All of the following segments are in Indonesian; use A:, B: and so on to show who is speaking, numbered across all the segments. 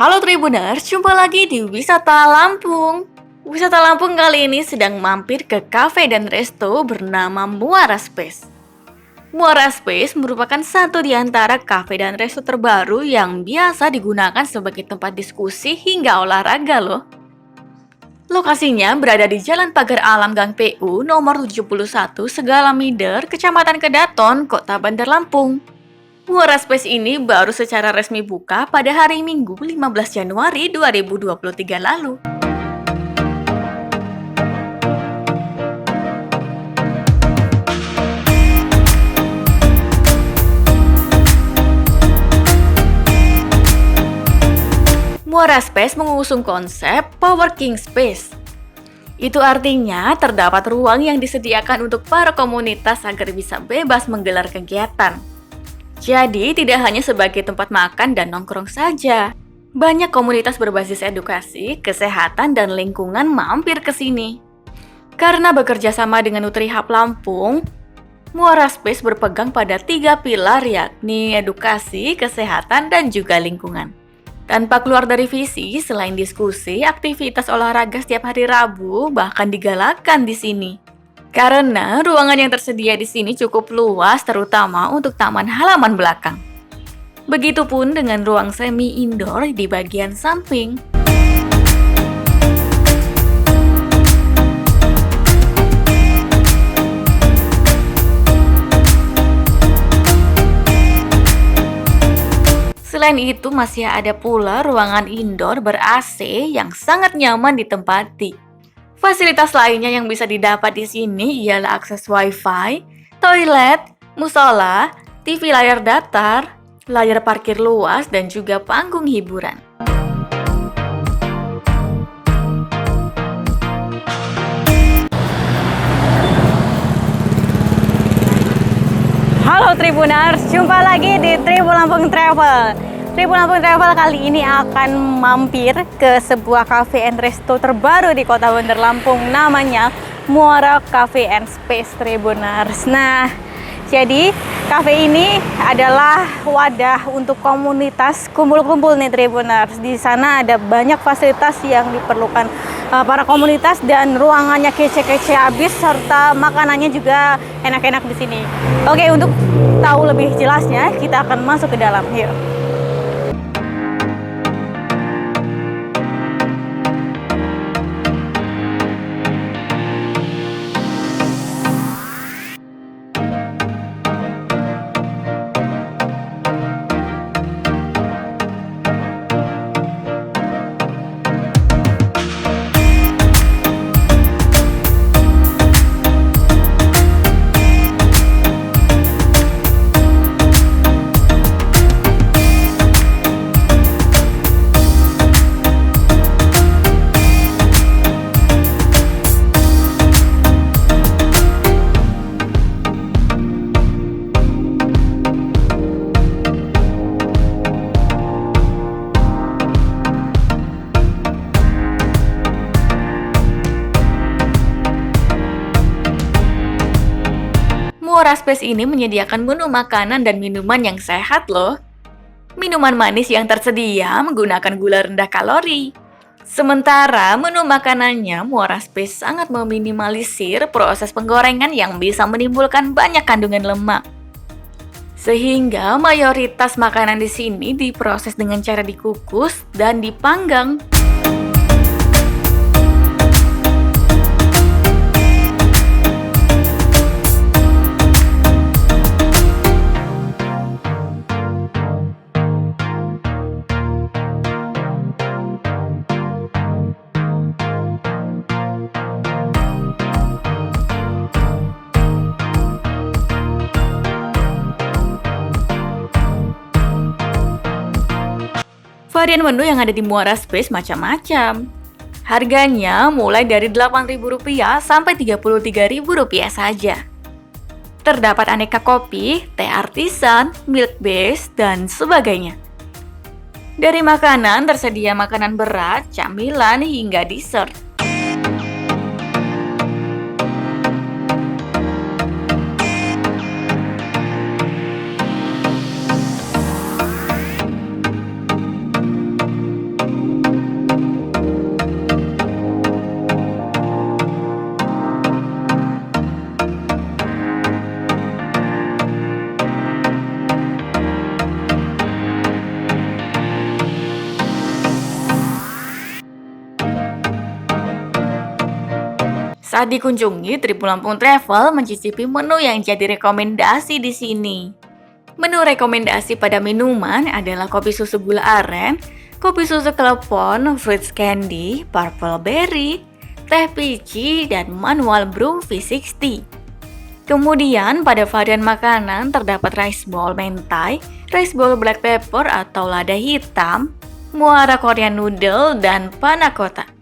A: Halo Tribuners, jumpa lagi di Wisata Lampung. Wisata Lampung kali ini sedang mampir ke kafe dan resto bernama Muara Space. Muara Space merupakan satu di antara kafe dan resto terbaru yang biasa digunakan sebagai tempat diskusi hingga olahraga loh. Lokasinya berada di Jalan Pagar Alam Gang PU nomor 71 Segalamider, Kecamatan Kedaton, Kota Bandar Lampung. Muara Space ini baru secara resmi buka pada hari Minggu 15 Januari 2023 lalu. Muara Space mengusung konsep Powerking Space. Itu artinya terdapat ruang yang disediakan untuk para komunitas agar bisa bebas menggelar kegiatan. Jadi, tidak hanya sebagai tempat makan dan nongkrong saja. Banyak komunitas berbasis edukasi, kesehatan, dan lingkungan mampir ke sini. Karena bekerja sama dengan Nutrihub Lampung, Muara Space berpegang pada 3 pilar yakni edukasi, kesehatan, dan juga lingkungan. Tanpa keluar dari visi, selain diskusi, aktivitas olahraga setiap hari Rabu bahkan digalakkan di sini. Karena ruangan yang tersedia di sini cukup luas, terutama untuk taman halaman belakang. Begitupun dengan ruang semi indoor di bagian samping. Selain itu, masih ada pula ruangan indoor ber-AC yang sangat nyaman ditempati. Fasilitas lainnya yang bisa didapat di sini ialah akses Wi-Fi, toilet, musola, TV layar datar, layar parkir luas, dan juga panggung hiburan. Halo Tribuners, jumpa lagi di Tribun Lampung Travel. Tribun Lampung Travel kali ini akan mampir ke sebuah cafe and resto terbaru di Kota Bandar Lampung, namanya Muara Cafe and Space Tribuners. Nah, jadi cafe ini adalah wadah untuk komunitas kumpul-kumpul nih Tribuners. Di sana ada banyak fasilitas yang diperlukan para komunitas dan ruangannya kece-kece habis serta makanannya juga enak-enak di sini. Oke, untuk tahu lebih jelasnya kita akan masuk ke dalam. Yuk. Muara Space ini menyediakan menu makanan dan minuman yang sehat loh. Minuman manis yang tersedia menggunakan gula rendah kalori. Sementara menu makanannya, Muara Space sangat meminimalisir proses penggorengan yang bisa menimbulkan banyak kandungan lemak. Sehingga mayoritas makanan di sini diproses dengan cara dikukus dan dipanggang. Varian menu yang ada di Muara Space macam-macam. Harganya mulai dari Rp8.000 sampai Rp33.000 saja. Terdapat aneka kopi, teh artisan, milk base, dan sebagainya. Dari makanan tersedia makanan berat, camilan, hingga dessert. Saat dikunjungi, Tribun Lampung Travel mencicipi menu yang jadi rekomendasi di sini. Menu rekomendasi pada minuman adalah kopi susu gula aren, kopi susu klepon, fruits candy, purple berry, teh pici, dan manual brew V60. Kemudian pada varian makanan terdapat rice bowl mentai, rice bowl black pepper atau lada hitam, muara Korean noodle, dan panna cotta.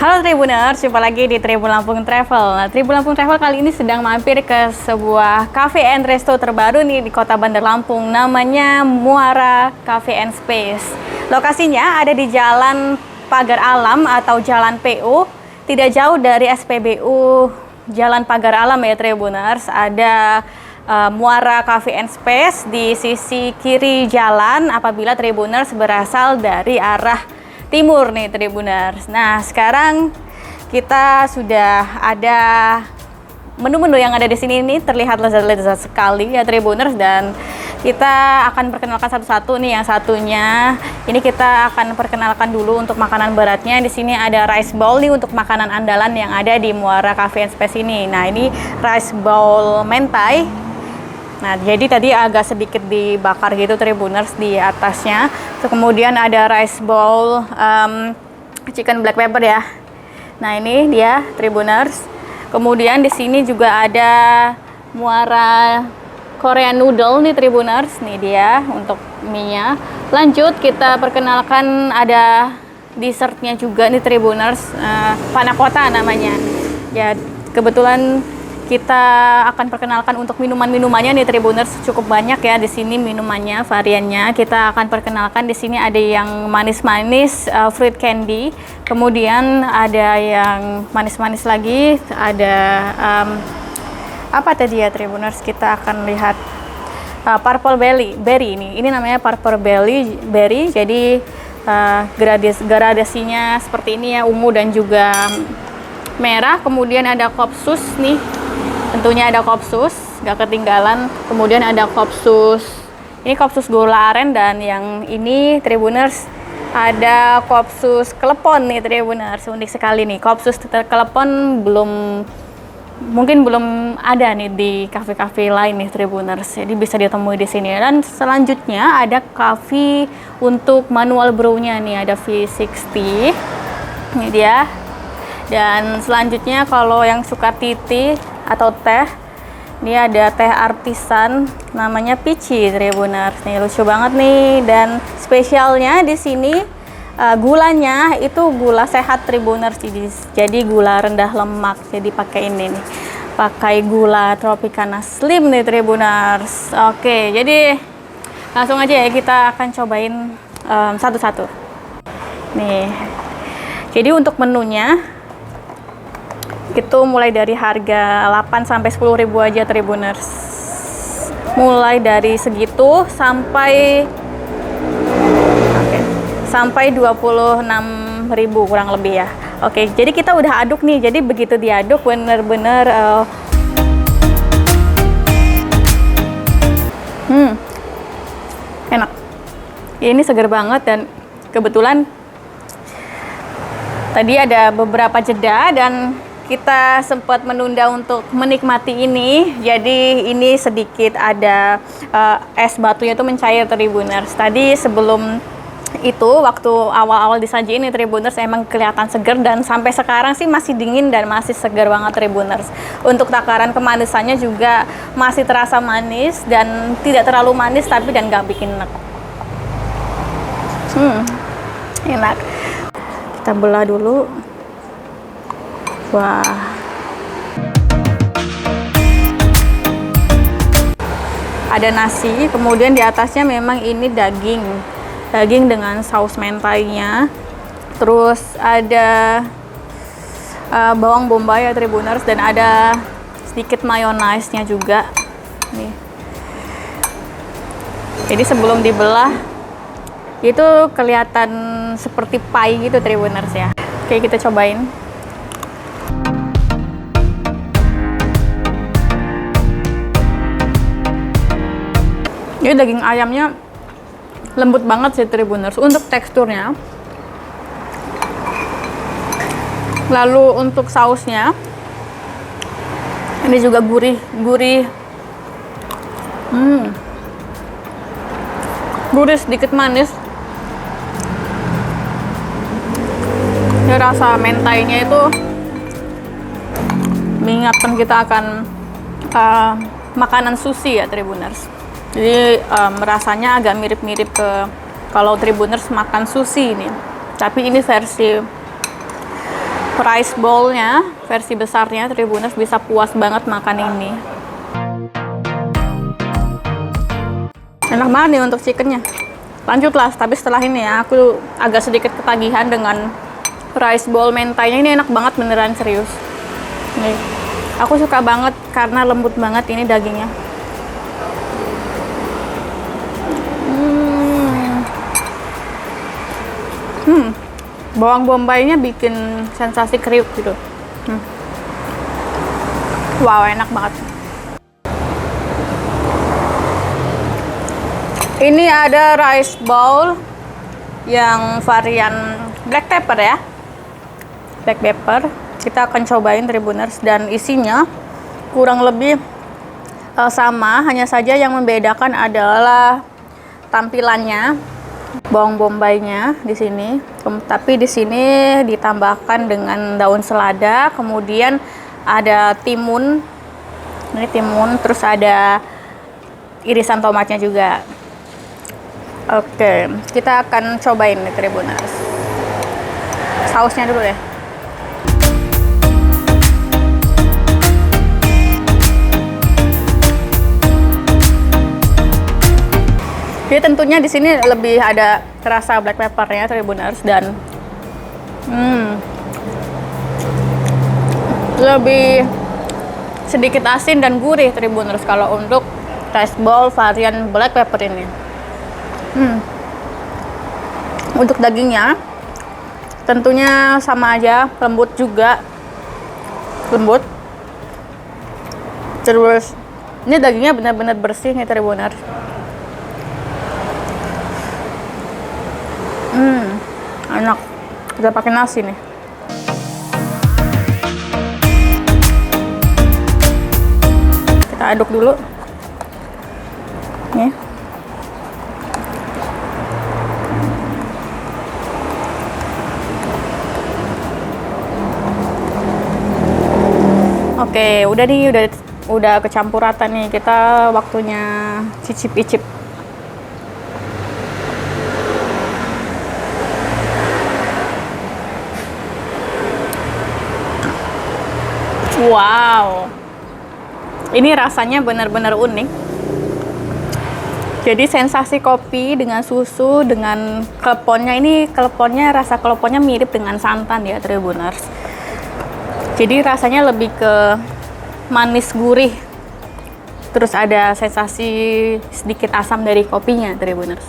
B: Halo Tribuners, jumpa lagi di Tribun Lampung Travel. Nah, Tribun Lampung Travel kali ini sedang mampir ke sebuah cafe and resto terbaru nih di Kota Bandar Lampung, namanya Muara Cafe and Space. Lokasinya ada di Jalan Pagar Alam atau Jalan PU, tidak jauh dari SPBU Jalan Pagar Alam ya Tribuners. Ada Muara Cafe and Space di sisi kiri jalan apabila Tribuners berasal dari arah timur nih Tribuners. Nah, sekarang kita sudah ada menu-menu yang ada di sini nih terlihat lezat-lezat sekali ya Tribuners, dan kita akan perkenalkan satu-satu nih. Yang satunya ini kita akan perkenalkan dulu untuk makanan beratnya. Di sini ada rice bowl nih untuk makanan andalan yang ada di Muara Cafe and Space ini. Nah, ini rice bowl mentai. Nah, jadi tadi agak sedikit dibakar gitu Tribuners di atasnya. Terus kemudian ada rice bowl chicken black pepper ya. Nah, ini dia Tribuners. Kemudian di sini juga ada muara Korean noodle nih Tribuners. Nih dia untuk mie-nya. Lanjut kita perkenalkan ada dessertnya juga nih Tribuners. Panna cotta namanya. Ya, kebetulan kita akan perkenalkan untuk minuman-minumannya nih Tribuners, cukup banyak ya di sini minumannya, variannya. Kita akan perkenalkan di sini ada yang manis-manis, fruit candy. Kemudian ada yang manis-manis lagi, ada apa tadi ya Tribuners? Kita akan lihat purple berry ini. Ini namanya purple berry. Jadi gradasinya seperti ini ya, ungu dan juga merah. Kemudian ada kopsus nih. Tentunya ada kopsus, gak ketinggalan. Kemudian ada kopsus, ini kopsus gula aren, dan yang ini Tribuners ada kopsus klepon nih Tribuners. Unik sekali nih, kopsus klepon mungkin belum ada nih di kafe-kafe lain nih Tribuners. Jadi bisa ditemui di sini. Dan selanjutnya ada kafe untuk manual brew-nya nih, ada V60. Ini dia. Dan selanjutnya kalau yang suka tea atau teh, ini ada teh artisan namanya Pici Tribuners. Nih lucu banget nih, dan spesialnya di sini gulanya itu gula sehat Tribuners. Jadi gula rendah lemak. Jadi pakai ini nih. Pakai gula Tropicana Slim nih Tribuners. Oke, jadi langsung aja ya kita akan cobain satu-satu. Nih. Jadi untuk menunya itu mulai dari harga 8 sampai 10 ribu aja Tribuners. Mulai dari segitu sampai 26.000 kurang lebih ya. Oke, jadi kita udah aduk nih. Jadi begitu diaduk bener-bener enak. Ini seger banget, dan kebetulan tadi ada beberapa jeda dan kita sempat menunda untuk menikmati ini. Jadi ini sedikit ada es batunya itu mencair Tribuners. Tadi sebelum itu waktu awal-awal disajiin nih Tribuners emang kelihatan seger, dan sampai sekarang sih masih dingin dan masih segar banget Tribuners. Untuk takaran kemanisannya juga masih terasa manis dan tidak terlalu manis tapi dan nggak bikin enak. Enak. Kita belah dulu. Wah. Ada nasi, kemudian di atasnya memang ini daging dengan saus mentainya. Terus ada bawang bombay ya Tribuners, dan ada sedikit mayonaise-nya juga. Nih. Jadi sebelum dibelah itu kelihatan seperti pie gitu Tribuners ya. Oke, kita cobain. Ini daging ayamnya lembut banget sih Tribuners untuk teksturnya. Lalu untuk sausnya ini juga gurih. Gurih sedikit manis. Ini rasa mentainya itu mengingatkan kita akan makanan sushi ya Tribuners. Jadi rasanya agak mirip-mirip ke kalau Tribuners makan sushi ini. Tapi ini versi rice bowl-nya, versi besarnya Tribuners bisa puas banget makan ini. Enak banget nih untuk chickennya. Lanjutlah, tapi setelah ini ya, aku agak sedikit ketagihan dengan rice bowl mentainya. Ini enak banget beneran, serius. Nih, aku suka banget karena lembut banget ini dagingnya. Bawang bombaynya bikin sensasi kriuk gitu. Wow, enak banget. Ini ada rice bowl yang varian black pepper ya. Black pepper. Kita akan cobain Tribuners, dan isinya kurang lebih sama, hanya saja yang membedakan adalah tampilannya. Bawang bombaynya di sini, tapi di sini ditambahkan dengan daun selada, kemudian ada timun. Ini timun, terus ada irisan tomatnya juga. Oke, kita akan cobain nih Tribuners. Sausnya dulu deh. Jadi tentunya di sini lebih ada rasa black peppernya Tribuners, dan lebih sedikit asin dan gurih Tribuners kalau untuk rice bowl varian black pepper ini. Untuk dagingnya tentunya sama aja, lembut juga, lembut. Terus ini dagingnya benar-benar bersih nih Tribuners. Enak. Kita pakai nasi nih. Kita aduk dulu. Nih. Oke, udah nih, udah kecampur rata nih. Kita waktunya cicip-icip. Wow, ini rasanya benar-benar unik. Jadi sensasi kopi dengan susu dengan kleponnya, ini kleponnya, rasa kleponnya mirip dengan santan ya Tribuners. Jadi rasanya lebih ke manis gurih. Terus ada sensasi sedikit asam dari kopinya Tribuners.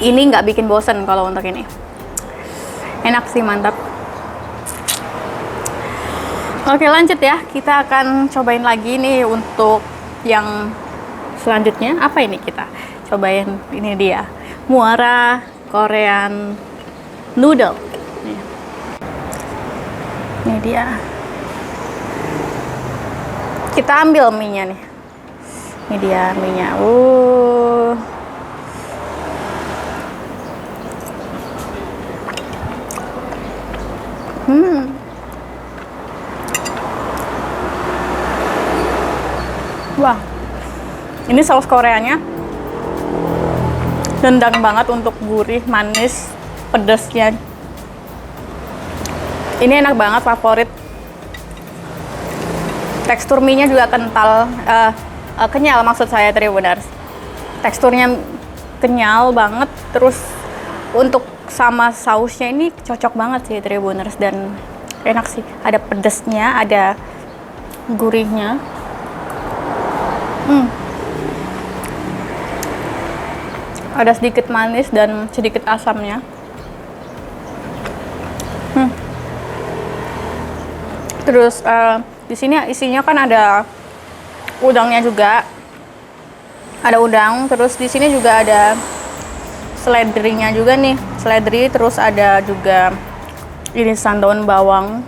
B: Ini nggak bikin bosen kalau untuk ini. Enak sih, mantap. Oke, lanjut ya. Kita akan cobain lagi nih untuk yang selanjutnya. Apa ini kita cobain? Ini dia, Muara Korean Noodle. Ini dia. Kita ambil mie-nya nih. Ini dia mie-nya. Wah, ini saus Koreanya nendang banget untuk gurih, manis, pedasnya. Ini enak banget, favorit. Tekstur mie-nya juga kental, kenyal maksud saya Tribuners. Teksturnya kenyal banget, terus untuk sama sausnya ini cocok banget sih Tribuners, dan enak sih. Ada pedesnya, ada gurihnya. Ada sedikit manis dan sedikit asamnya. Terus di sini isinya kan ada udangnya juga. Ada udang, terus di sini juga ada seledrinya juga nih. Seledri, terus ada juga irisan daun bawang.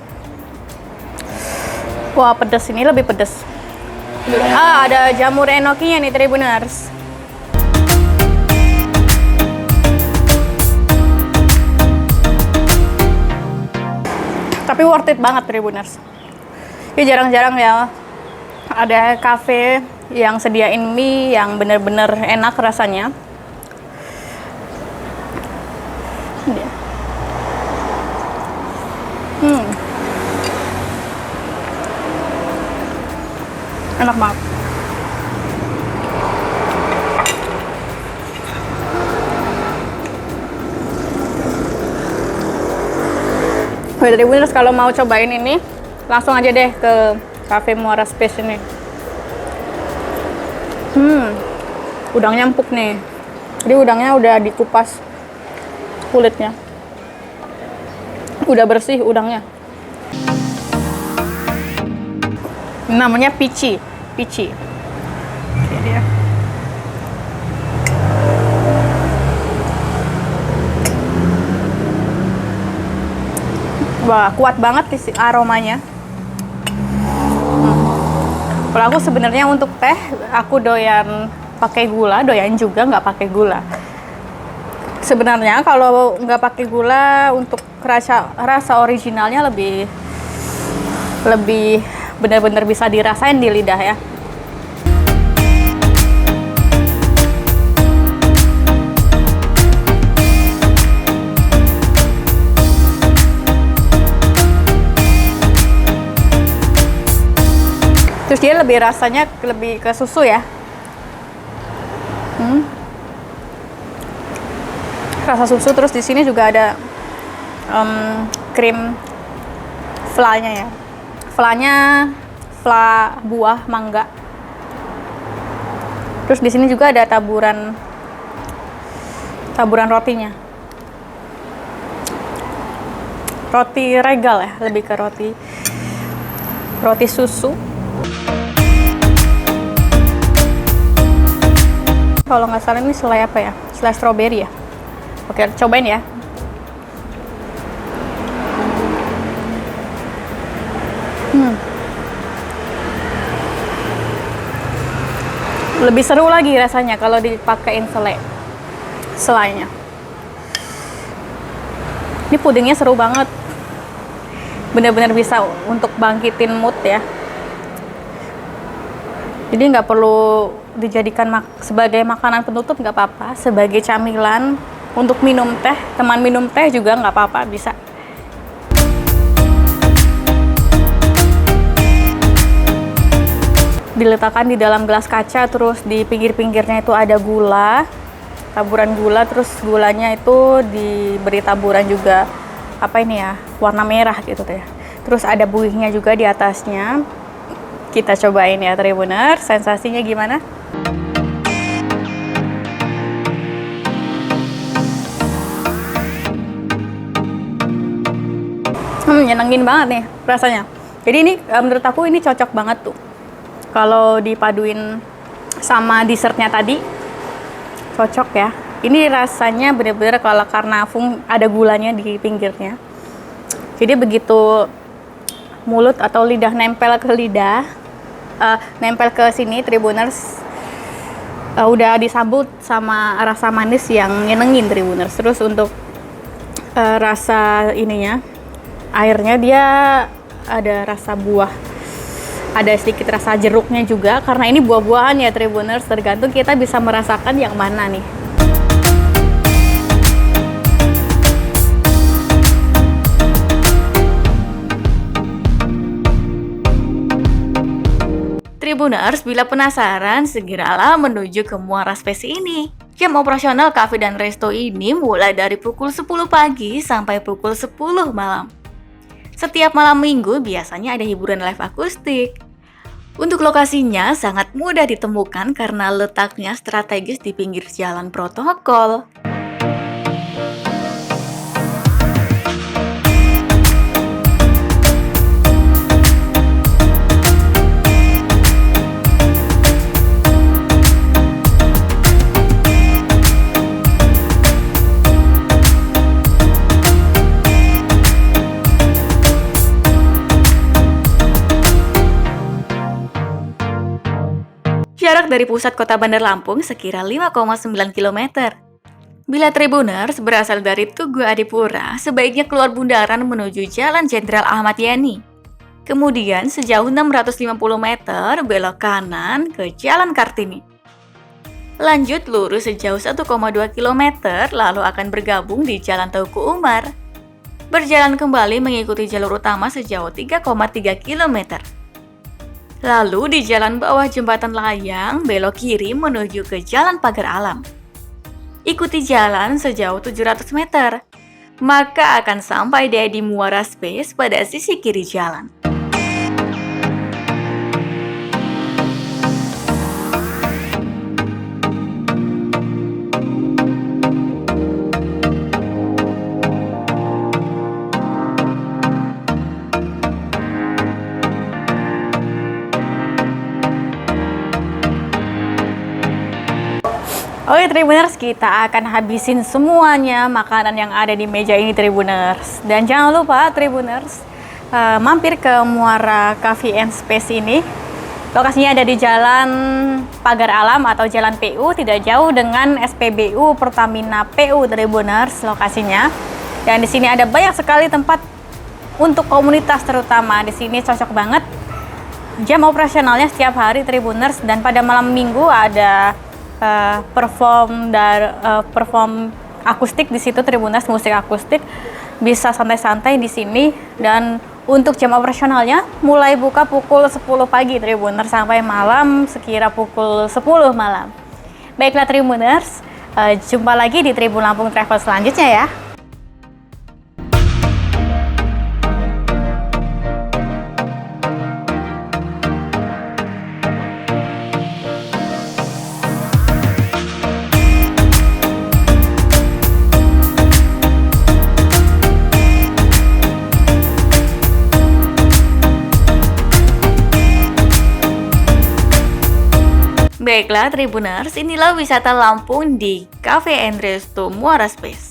B: Wah, pedas, ini lebih pedas. Ada jamur enokinya nih Tribuners. Tapi worth it banget Tribuners. Ini jarang-jarang ya ada cafe yang sediain mie yang bener-bener enak rasanya. Enak banget. Tribuners, kalau mau cobain ini langsung aja deh ke Cafe Muara Space ini. Udangnya empuk nih. Jadi udangnya udah dikupas kulitnya. Udah bersih udangnya. Namanya pici. Oke, dia. Wah, kuat banget sih aromanya. Kalau aku sebenarnya untuk teh, aku doyan pakai gula, doyan juga nggak pakai gula. Sebenarnya kalau nggak pakai gula, untuk rasa originalnya lebih benar-benar bisa dirasain di lidah ya. Terus dia lebih rasanya lebih ke susu ya. Rasa susu, terus di sini juga ada krim flanya ya. Flanya fla buah mangga. Terus di sini juga ada taburan rotinya. Roti regal ya, lebih ke roti susu. Kalau nggak salah ini selai apa ya? Selai stroberi ya. Oke, cobain ya. Lebih seru lagi rasanya kalau dipakein selainya. Ini pudingnya seru banget. Benar-benar bisa untuk bangkitin mood ya. Jadi nggak perlu dijadikan sebagai makanan penutup, nggak apa-apa. Sebagai camilan untuk minum teh, teman minum teh juga nggak apa-apa, bisa. Diletakkan di dalam gelas kaca, terus di pinggir-pinggirnya itu ada gula, taburan gula, terus gulanya itu diberi taburan juga apa ini ya, warna merah gitu ya. Terus ada buihnya juga di atasnya. Kita cobain ya Tribuners, sensasinya gimana? Nyenengin banget nih rasanya. Jadi ini menurut aku ini cocok banget tuh kalau dipaduin sama dessertnya tadi, cocok ya. Ini rasanya bener-bener kalau karena ada gulanya di pinggirnya. Jadi begitu mulut atau lidah nempel ke lidah, nempel ke sini Tribuners, udah disambut sama rasa manis yang nyenengin Tribuners. Terus untuk rasa ininya, airnya dia ada rasa buah, ada sedikit rasa jeruknya juga, karena ini buah-buahan ya Tribuners, tergantung kita bisa merasakan yang mana nih.
A: Tribuners, bila penasaran, segeralah menuju ke Muara Space ini. Jam operasional kafe dan resto ini mulai dari pukul 10 pagi sampai pukul 10 malam. Setiap malam minggu biasanya ada hiburan live akustik. Untuk lokasinya sangat mudah ditemukan karena letaknya strategis di pinggir jalan protokol. Jarak dari pusat kota Bandar Lampung sekira 5,9 km. Bila Tribuners berasal dari Tugu Adipura, sebaiknya keluar bundaran menuju Jalan Jenderal Ahmad Yani. Kemudian sejauh 650 meter belok kanan ke Jalan Kartini. Lanjut lurus sejauh 1,2 km lalu akan bergabung di Jalan Teuku Umar. Berjalan kembali mengikuti jalur utama sejauh 3,3 km. Lalu di jalan bawah jembatan layang, belok kiri menuju ke Jalan Pagar Alam. Ikuti jalan sejauh 700 meter, maka akan sampai deh di Muara Space pada sisi kiri jalan.
B: Oke Tribuners, kita akan habisin semuanya makanan yang ada di meja ini Tribuners. Dan jangan lupa Tribuners, mampir ke Muara Cafe and Space ini. Lokasinya ada di Jalan Pagar Alam atau Jalan PU, tidak jauh dengan SPBU Pertamina PU Tribuners lokasinya. Dan di sini ada banyak sekali tempat untuk komunitas terutama. Di sini cocok banget. Jam operasionalnya setiap hari Tribuners, dan pada malam minggu ada perform akustik di situ Tribuners, musik akustik. Bisa santai-santai di sini, dan untuk jam operasionalnya mulai buka pukul 10 pagi Tribuners sampai malam sekira pukul 10 malam. Baiklah Tribuners, jumpa lagi di Tribun Lampung Travel selanjutnya ya.
A: Baiklah Tribuners, inilah wisata Lampung di Cafe and Resto Muara Space.